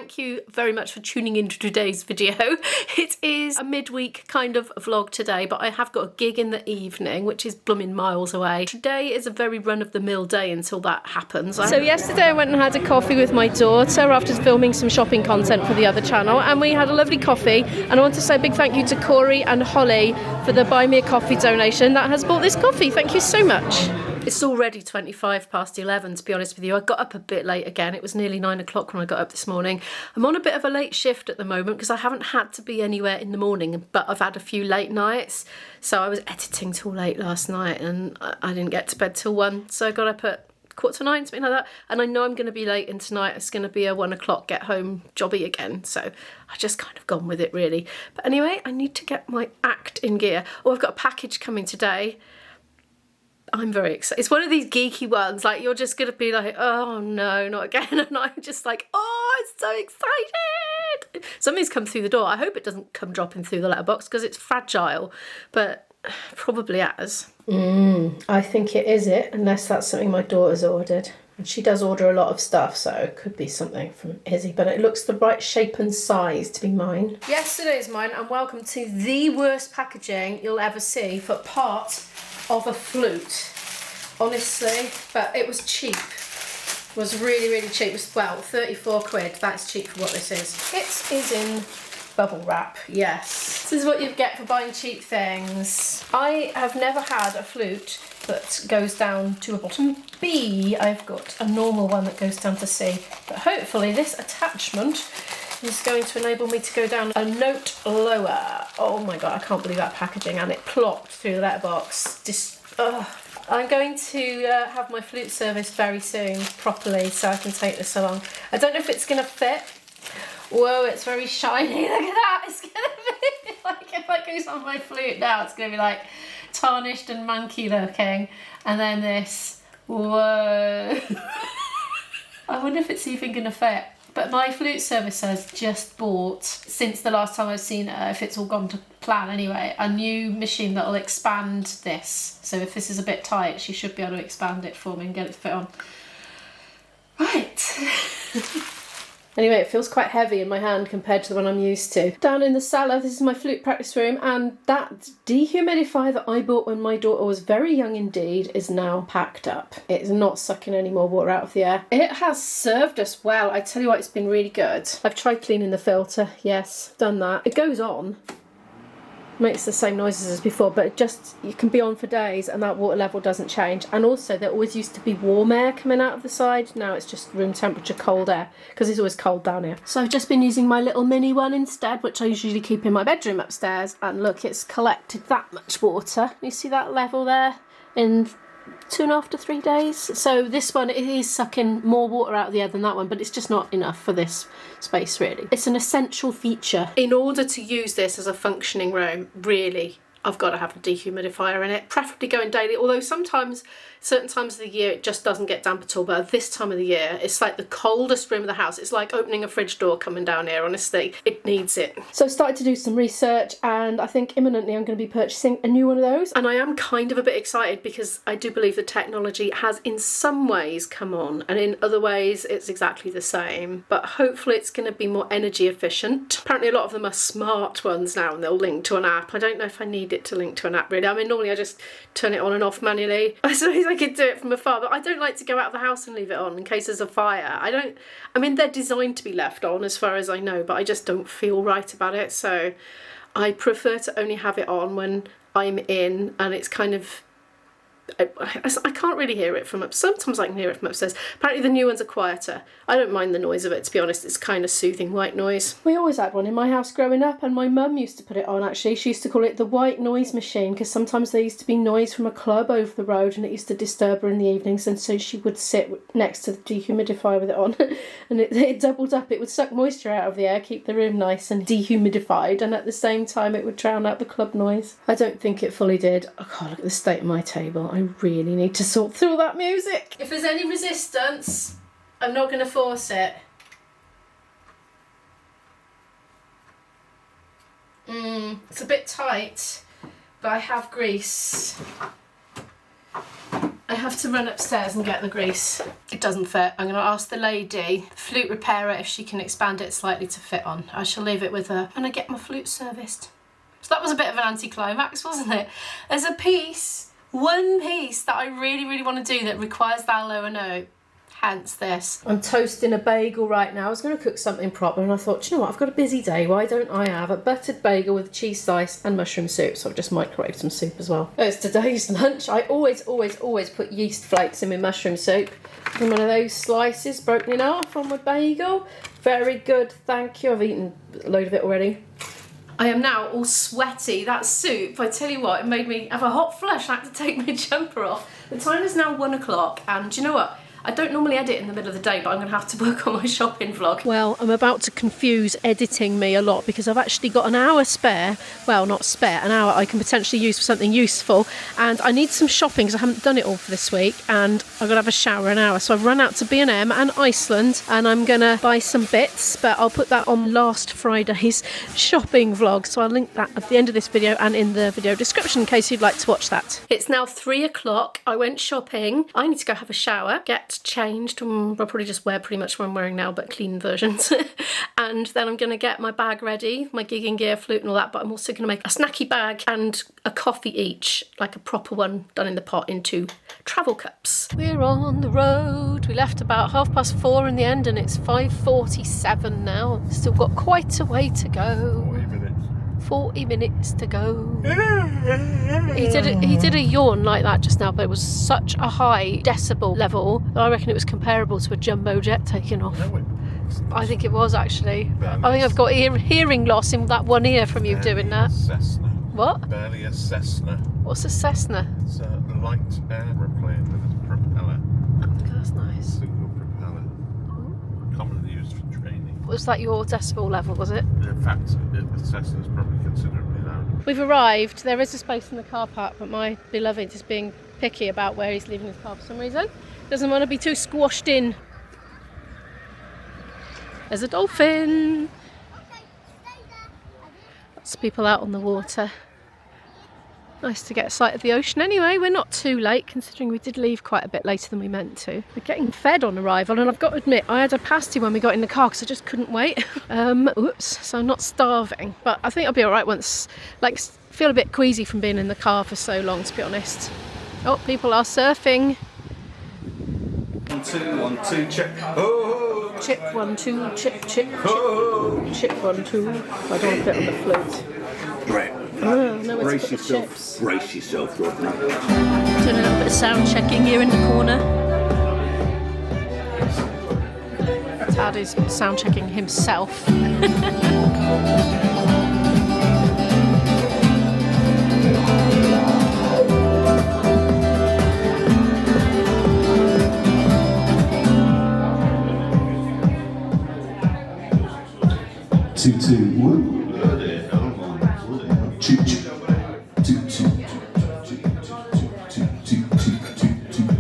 thank you very much for tuning into today's video. It is a midweek kind of vlog today, but I have got a gig in the evening, which is blooming miles away. Today is a very run-of-the-mill day until that happens. So yesterday I went and had a coffee with my daughter after filming some shopping content for the other channel, and we had a lovely coffee, and I want to say a big thank you to Corey and Holly for the Buy Me a Coffee donation that has bought this coffee. Thank you so much. It's already 25 past 11, to be honest with you. I got up a bit late again. It was nearly 9 o'clock when I got up this morning. I'm on a bit of a late shift at the moment because I haven't had to be anywhere in the morning, but I've had a few late nights. So I was editing till late last night and I didn't get to bed till 1. So I got up at 8:45, something like that. And I know I'm going to be late, and tonight it's going to be a 1 o'clock get home jobby again. So I just kind of gone with it, really. But anyway, I need to get my act in gear. Oh, I've got a package coming today. I'm very excited. It's one of these geeky ones, like you're just going to be like, oh no, not again. And I'm just like, oh, I'm so excited. Something's come through the door. I hope it doesn't come dropping through the letterbox because it's fragile, but probably has. I think it is it, unless that's something my daughter's ordered. And she does order a lot of stuff, so it could be something from Izzy, but it looks the right shape and size to be mine. Yesterday's mine, and welcome to the worst packaging you'll ever see for part of a flute, honestly, but it was cheap. It was really, really cheap. It was, well, 34 quid. That's cheap for what this is. It is in bubble wrap, yes. This is what you get for buying cheap things. I have never had a flute that goes down to a bottom B. I've got a normal one that goes down to C, but hopefully this attachment is going to enable me to go down a note lower. Oh my god, I can't believe that packaging, and it plopped through the letterbox. I'm going to have my flute serviced very soon, properly, so I can take this along. I don't know if it's going to fit. Whoa, it's very shiny. Look at that. It's going to be like, if I goes on my flute now, it's going to be like tarnished and manky looking. And then this, whoa. I wonder if it's even going to fit. But my flute servicer has just bought, since the last time I've seen her, if it's all gone to plan anyway, a new machine that will expand this. So if this is a bit tight, she should be able to expand it for me and get it to fit on. Right. Anyway, it feels quite heavy in my hand compared to the one I'm used to. Down in the cellar, this is my flute practice room, and that dehumidifier that I bought when my daughter was very young indeed is now packed up. It's not sucking any more water out of the air. It has served us well. I tell you what, it's been really good. I've tried cleaning the filter. Yes, done that. It goes on. Makes the same noises as before, but you can be on for days and that water level doesn't change. And also there always used to be warm air coming out of the side. Now it's just room temperature cold air because it's always cold down here. So I've just been using my little mini one instead, which I usually keep in my bedroom upstairs, and look, it's collected that much water. You see that level there in 2.5 to 3 days. So this one, it is sucking more water out of the air than that one, but it's just not enough for this space, really. It's an essential feature. In order to use this as a functioning room, really, I've got to have a dehumidifier in it, preferably going daily, although sometimes, certain times of the year, it just doesn't get damp at all, but at this time of the year, it's like the coldest room of the house. It's like opening a fridge door coming down here, honestly. It needs it. So I started to do some research, and I think imminently I'm going to be purchasing a new one of those. And I am kind of a bit excited because I do believe the technology has in some ways come on, and in other ways it's exactly the same, but hopefully it's going to be more energy efficient. Apparently a lot of them are smart ones now, and they'll link to an app. I don't know if I need it to link to an app, really. I mean, normally I just turn it on and off manually. I suppose I could do it from afar, but I don't like to go out of the house and leave it on in case there's a fire. I mean, they're designed to be left on as far as I know, but I just don't feel right about it, so I prefer to only have it on when I'm in, and it's kind of, I can't really hear it from up. Sometimes I can hear it from upstairs. Apparently the new ones are quieter. I don't mind the noise of it, to be honest. It's kind of soothing white noise. We always had one in my house growing up, and my mum used to put it on, actually. She used to call it the white noise machine because sometimes there used to be noise from a club over the road and it used to disturb her in the evenings, and so she would sit next to the dehumidifier with it on and it doubled up. It would suck moisture out of the air, keep the room nice and dehumidified, and at the same time it would drown out the club noise. I don't think it fully did. Oh god, look at the state of my table. I really need to sort through that music. If there's any resistance, I'm not going to force it. It's a bit tight, but I have grease. I have to run upstairs and get the grease. It doesn't fit. I'm going to ask the lady, the flute repairer, if she can expand it slightly to fit on. I shall leave it with her when I get my flute serviced. So that was a bit of an anticlimax, wasn't it? There's a piece, one piece that I really want to do that requires that lower note. Hence this. I'm toasting a bagel right now. I was going to cook something proper and I thought, do you know what, I've got a busy day. Why don't I have a buttered bagel with cheese slice and mushroom soup? So I've just microwaved some soup as well. It's today's lunch. I always put yeast flakes in my mushroom soup. And one of those slices broken in half on my bagel. Very good, thank you. I've eaten a load of it already. I am now all sweaty. That soup, I tell you what, it made me have a hot flush. I had to take my jumper off. The time is now 1 o'clock and do you know what? I don't normally edit in the middle of the day, but I'm going to have to work on my shopping vlog. Well, I'm about to confuse editing me a lot because I've actually got an hour spare. Well, not spare, an hour I can potentially use for something useful. And I need some shopping because I haven't done it all for this week. And I've got to have a shower an hour. So I've run out to B&M and Iceland and I'm going to buy some bits. But I'll put that on last Friday's shopping vlog. So I'll link that at the end of this video and in the video description in case you'd like to watch that. It's now 3 o'clock. I went shopping. I need to go have a shower, get changed. I'll probably just wear pretty much what I'm wearing now, but clean versions. And then I'm going to get my bag ready, my gigging gear, flute and all that, but I'm also going to make a snacky bag and a coffee each, like a proper one done in the pot in 2 travel cups. We're on the road. We left about 4:30 in the end and it's 5:47 now. Still got quite a way to go. 40 minutes to go. He did a yawn like that just now, but it was such a high decibel level that I reckon it was comparable to a jumbo jet taking off. I think it was actually. I think I've got hearing loss in that one ear from you doing that. Cessna. What? Barely a Cessna. What's a Cessna? It's a light aeroplane with a propeller. That's nice. Single propeller. Commonly used for training. Was that your decibel level, was it? In fact, the Cessna's probably considerably louder. We've arrived. There is a space in the car park, but my beloved is being picky about where he's leaving his car for some reason. Doesn't want to be too squashed in. There's a dolphin. Lots of people out on the water. Nice to get a sight of the ocean anyway. We're not too late considering we did leave quite a bit later than we meant to. We're getting fed on arrival and I've got to admit I had a pasty when we got in the car because I just couldn't wait. Oops, so I'm not starving, but I think I'll be alright once, like, feel a bit queasy from being in the car for so long, to be honest. Oh, people are surfing. 1 2 1 2 chip. Oh, chip 1 2 chip chip oh. Chip 1 2. I don't want to put it on the float. Right. Oh, no, brace yourself. Brace yourself, Rodney. Doing a little bit of sound checking here in the corner. Tad is sound checking himself. 2 2 1. Choo choo. 2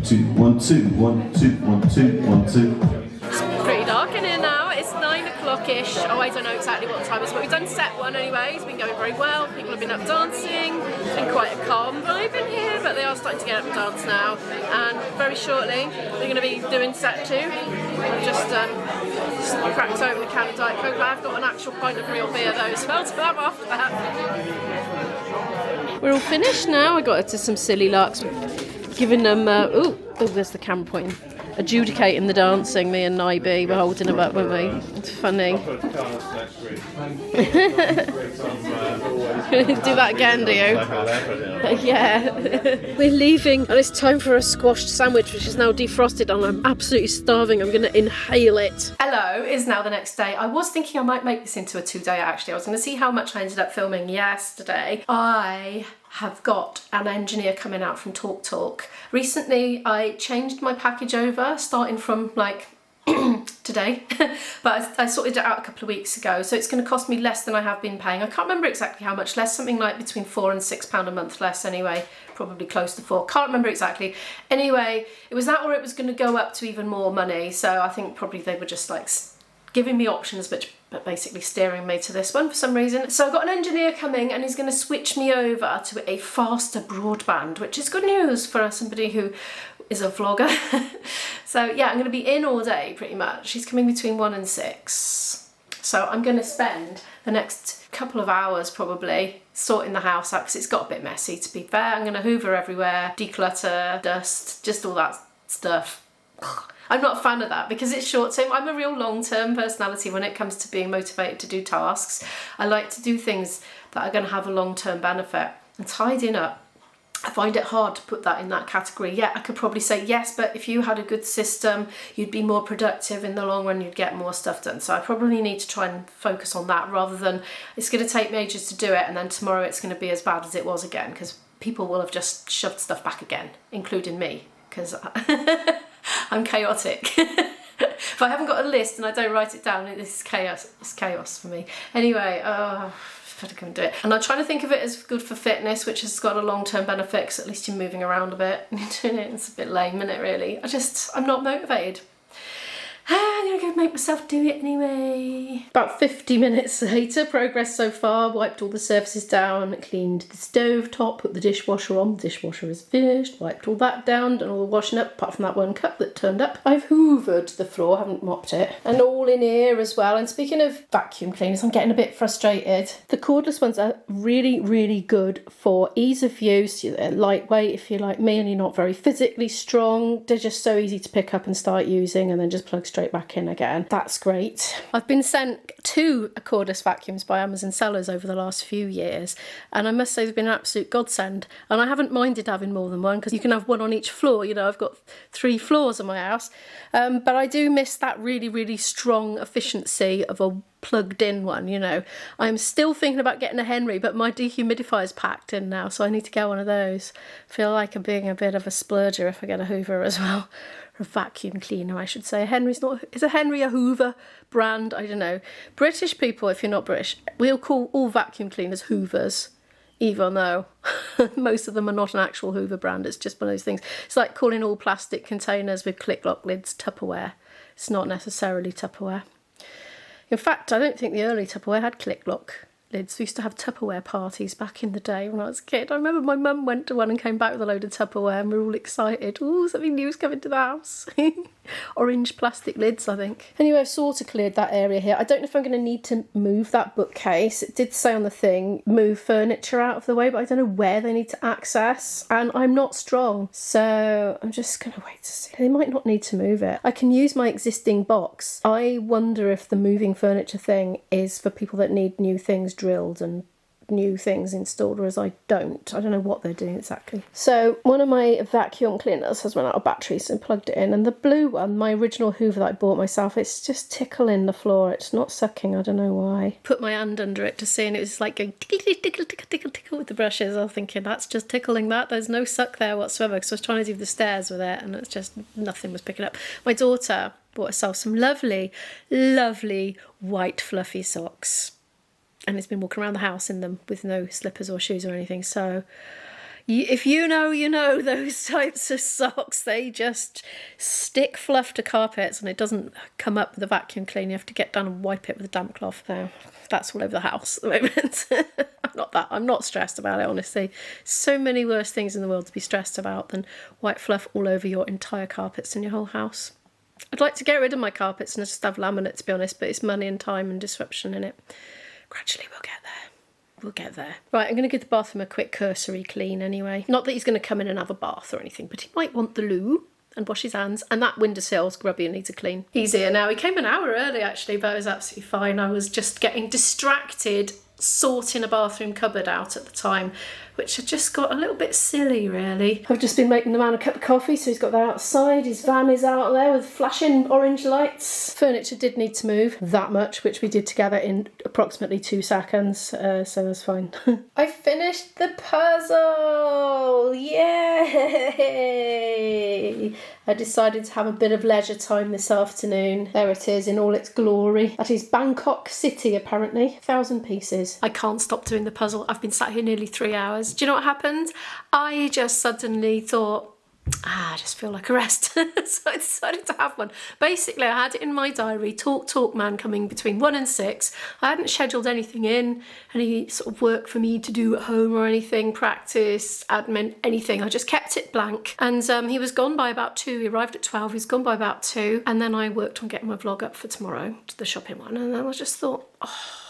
2 1 2 1 2 1 2 1 2. It's pretty dark in here now. It's 9 o'clock-ish. Oh, I don't know exactly what time it is, but we've done set 1 anyway. It's been going very well. People have been up dancing. It's been quite a calm vibe in here, but they are starting to get up and dance now. And very shortly, we're going to be doing set 2. I've just cracked open the can of Diet Coke, but I've got an actual pint of real beer though as well to have after that. We're all finished now. I got into some silly larks. Giving them, oh, there's the camera pointing. Adjudicating the dancing, me and Naibi were holding them up, weren't we? It's funny. Do that again, do you? Yeah. We're leaving and it's time for a squashed sandwich which is now defrosted and I'm absolutely starving. I'm going to inhale it. Hello, it's now the next day. I was thinking I might make this into a 2-day actually. I was going to see how much I ended up filming yesterday. I have got an engineer coming out from TalkTalk. Recently I changed my package over starting from like today, but I sorted it out a couple of weeks ago, so it's going to cost me less than I have been paying. I can't remember exactly how much less, something like between £4 and £6 a month less anyway, probably close to 4, can't remember exactly. Anyway, it was that or it was going to go up to even more money, so I think probably they were just like giving me options, but basically steering me to this one for some reason. So I've got an engineer coming and he's going to switch me over to a faster broadband, which is good news for somebody who is a vlogger. So yeah, I'm going to be in all day pretty much. He's coming between 1 and 6. So I'm going to spend the next couple of hours probably sorting the house out because it's got a bit messy, to be fair. I'm going to hoover everywhere, declutter, dust, just all that stuff. I'm not a fan of that because it's short term. I'm a real long term personality when it comes to being motivated to do tasks. I like to do things that are going to have a long term benefit. And tidying up, I find it hard to put that in that category. Yeah, I could probably say yes, but if you had a good system, you'd be more productive in the long run, you'd get more stuff done. So I probably need to try and focus on that rather than it's going to take me ages to do it and then tomorrow it's going to be as bad as it was again, because people will have just shoved stuff back again, including me, because I'm chaotic. If I haven't got a list and I don't write it down, it's chaos. It's chaos for me. Anyway, better go and do it. And I'm trying to think of it as good for fitness, which has got a long-term benefit because at least you're moving around a bit. Doing it, it's a bit lame, isn't it, really? I'm not motivated. I'm gonna go make myself do it anyway. About 50 minutes later, progress so far. Wiped all the surfaces down, cleaned the stove top, put the dishwasher on. The dishwasher is finished. Wiped all that down, done all the washing up, apart from that one cup that turned up. I've hoovered the floor, haven't mopped it. And all in here as well. And speaking of vacuum cleaners, I'm getting a bit frustrated. The cordless ones are really, really good for ease of use. They're lightweight if you're like me and you're not very physically strong. They're just so easy to pick up and start using and then just plug straight back in again. That's great. I've been sent 2 cordless vacuums by Amazon sellers over the last few years, and I must say they've been an absolute godsend. And I haven't minded having more than one because you can have one on each floor. You know, I've got 3 floors in my house, but I do miss that really, really strong efficiency of a plugged in one. You know, I'm still thinking about getting a Henry, but my dehumidifier's packed in now, so I need to get one of those. Feel like I'm being a bit of a splurger if I get a Hoover as well. A vacuum cleaner, I should say. Is a Henry a Hoover brand? I don't know. British people, if you're not British, we'll call all vacuum cleaners Hoovers, even though most of them are not an actual Hoover brand. It's just one of those things. It's like calling all plastic containers with click lock lids Tupperware. It's not necessarily Tupperware. In fact, I don't think the early Tupperware had click lock lids. We used to have Tupperware parties back in the day when I was a kid. I remember my mum went to one and came back with a load of Tupperware and we were all excited. Ooh, something new's coming to the house. Orange plastic lids, I think. Anyway, I've sort of cleared that area here. I don't know if I'm going to need to move that bookcase. It did say on the thing, move furniture out of the way, but I don't know where they need to access. And I'm not strong, so I'm just going to wait to see. They might not need to move it. I can use my existing box. I wonder if the moving furniture thing is for people that need new things drilled and new things installed, whereas I don't know what they're doing exactly. So one of my vacuum cleaners has run out of batteries and plugged it in, and the blue one, my original Hoover that I bought myself, it's just tickling the floor. It's not sucking. I don't know why. Put my hand under it to see, and it was like going tickle, tickle, tickle, tickle, tickle with the brushes. I was thinking that's just tickling that. There's no suck there whatsoever, because I was trying to do the stairs with it and it's just nothing was picking up. My daughter bought herself some lovely, lovely white fluffy socks, and it's been walking around the house in them with no slippers or shoes or anything. So if you know those types of socks, they just stick fluff to carpets and it doesn't come up with a vacuum cleaner. You have to get down and wipe it with a damp cloth. So that's all over the house at the moment. I'm not stressed about it, honestly. So many worse things in the world to be stressed about than white fluff all over your entire carpets in your whole house. I'd like to get rid of my carpets and just have laminate, to be honest, but it's money and time and disruption in it. Gradually we'll get there. We'll get there. Right, I'm going to give the bathroom a quick cursory clean anyway. Not that he's going to come in and have a bath or anything, but he might want the loo and wash his hands. And that windowsill's grubby and needs a clean. He's here now. He came an hour early actually, but it was absolutely fine. I was just getting distracted sorting a bathroom cupboard out at the time, which had just got a little bit silly, really. I've just been making the man a cup of coffee, so he's got that outside. His van is out there with flashing orange lights. Furniture did need to move that much, which we did together in approximately 2 seconds, so that's fine. I finished the puzzle! Yay! I decided to have a bit of leisure time this afternoon. There it is in all its glory. That is Bangkok City, apparently. 1,000 pieces. I can't stop doing the puzzle. I've been sat here nearly 3 hours. Do you know what happened? I just suddenly thought, I just feel like a rest. So I decided to have one. Basically, I had it in my diary, talk man coming between 1 and 6. I hadn't scheduled anything in, any sort of work for me to do at home or anything, practice, admin, anything. I just kept it blank. And he was gone by about 2. He arrived at 12. He was gone by about 2. And then I worked on getting my vlog up for tomorrow, the shopping one. And then I just thought, oh,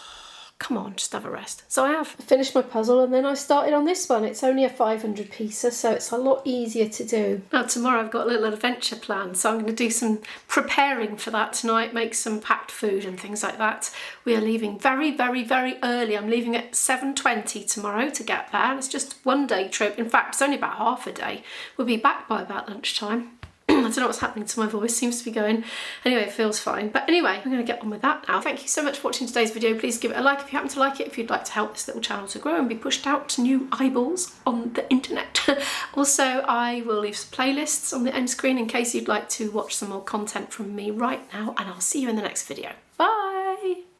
come on, just have a rest. So I have finished my puzzle and then I started on this one. It's only a 500 piecer, so it's a lot easier to do. Now tomorrow I've got a little adventure planned, so I'm going to do some preparing for that tonight, make some packed food and things like that. We are leaving very, very, very early. I'm leaving at 7:20 tomorrow to get there. And it's just a one-day trip. In fact, it's only about half a day. We'll be back by about lunchtime. I don't know what's happening to my voice, seems to be going. Anyway, it feels fine. But anyway, I'm going to get on with that now. Thank you so much for watching today's video. Please give it a like if you happen to like it, if you'd like to help this little channel to grow and be pushed out to new eyeballs on the internet. Also, I will leave some playlists on the end screen in case you'd like to watch some more content from me right now, and I'll see you in the next video. Bye!